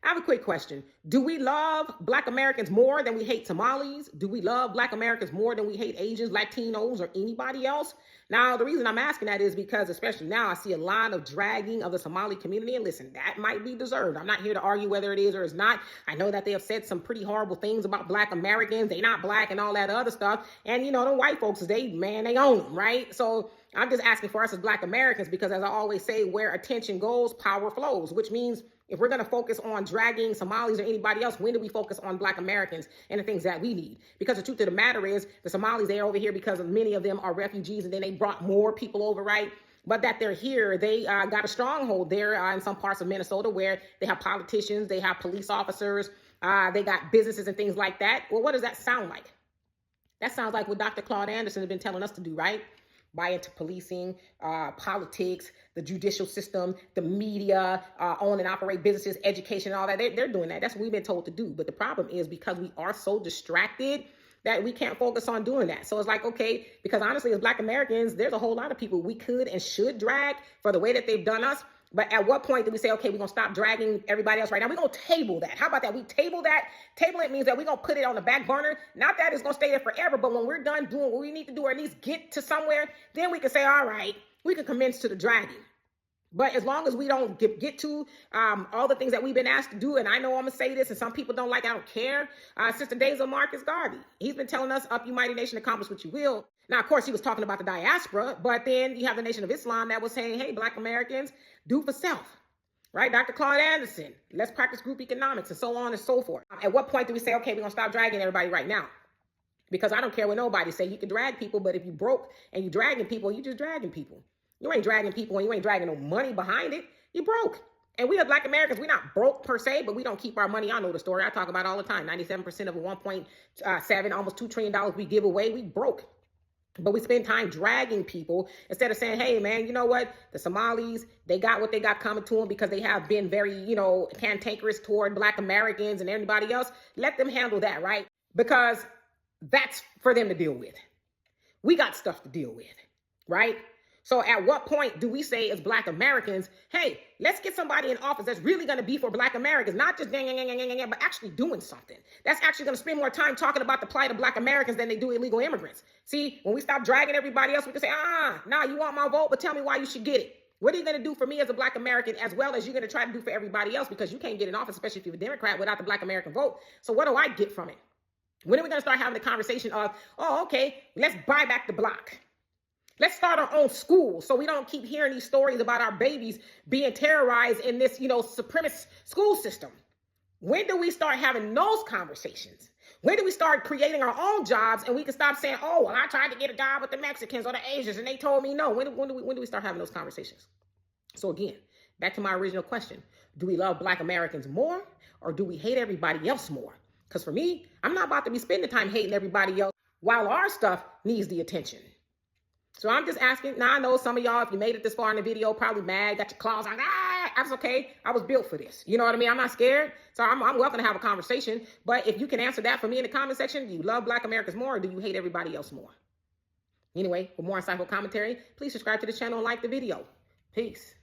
I have a quick question. Do we love Black Americans more than we hate Somalis? Do we love Black Americans more than we hate Asians, Latinos, or anybody else? Now, the reason I'm asking that is because, especially now, I see a lot of dragging of the Somali community. And listen, that might be deserved. I'm not here to argue whether it is or is not. I know that they have said some pretty horrible things about Black Americans. They not Black and all that other stuff. And, you know, the white folks, they own them, right? So I'm just asking for us as Black Americans because, as I always say, where attention goes, power flows, which means if we're going to focus on dragging Somalis or anybody else, when do we focus on Black Americans and the things that we need? Because the truth of the matter is the Somalis, they're over here because many of them are refugees, and then they brought more people over, right? But that they're here, they got a stronghold there in some parts of Minnesota where they have politicians, they have police officers, they got businesses and things like that. Well, what does that sound like? That sounds like what Dr. Claude Anderson has been telling us to do, right? Buy into policing, politics, the judicial system, the media, own and operate businesses, education, and all that. They're doing that. That's what we've been told to do. But the problem is because we are so distracted that we can't focus on doing that. So it's like, okay, because honestly, as Black Americans, there's a whole lot of people we could and should drag for the way that they've done us. But at what point do we say, okay, we're going to stop dragging everybody else right now? We're going to table that. How about that? We table that. Table it means that we're going to put it on the back burner. Not that it's going to stay there forever, but when we're done doing what we need to do, or at least get to somewhere, then we can say, all right, we can commence to the dragging. But as long as we don't get to all the things that we've been asked to do, and I know I'm going to say this, and some people don't like, I don't care, since the days of Marcus Garvey. He's been telling us, up you mighty nation, accomplish what you will. Now, of course, he was talking about the diaspora, but then you have the Nation of Islam that was saying, hey, Black Americans, do for self, right? Dr. Claude Anderson, let's practice group economics, and so on and so forth. At what point do we say, okay, we're going to stop dragging everybody right now? Because I don't care what nobody say. You can drag people, but if you broke and you dragging people, you just dragging people. You ain't dragging people and you ain't dragging no money behind it. You broke. And we are Black Americans, we're not broke per se, but we don't keep our money. I know the story I talk about all the time. 97% of a 1.7, almost $2 trillion we give away, we broke. But we spend time dragging people instead of saying, hey, man, you know what? The Somalis, they got what they got coming to them because they have been very, cantankerous toward Black Americans and everybody else. Let them handle that, right? Because that's for them to deal with. We got stuff to deal with, right? So at what point do we say as Black Americans, hey, let's get somebody in office that's really going to be for Black Americans, not just but actually doing something. That's actually going to spend more time talking about the plight of Black Americans than they do illegal immigrants. See, when we stop dragging everybody else, we can say, nah, you want my vote, but tell me why you should get it. What are you going to do for me as a Black American as well as you're going to try to do for everybody else? Because you can't get in office, especially if you're a Democrat, without the Black American vote. So what do I get from it? When are we going to start having the conversation of, oh, okay, let's buy back the block. Let's start our own school so we don't keep hearing these stories about our babies being terrorized in this, supremacist school system. When do we start having those conversations? When do we start creating our own jobs and we can stop saying, oh, well, I tried to get a job with the Mexicans or the Asians and they told me no? When do we start having those conversations? So again, back to my original question. Do we love Black Americans more or do we hate everybody else more? Because for me, I'm not about to be spending time hating everybody else while our stuff needs the attention. So I'm just asking. Now I know some of y'all, if you made it this far in the video, probably mad, got your claws on. That's okay. I was built for this. You know what I mean? I'm not scared. So I'm welcome to have a conversation. But if you can answer that for me in the comment section, do you love Black Americans more or do you hate everybody else more? Anyway, for more insightful commentary, please subscribe to the channel and like the video. Peace.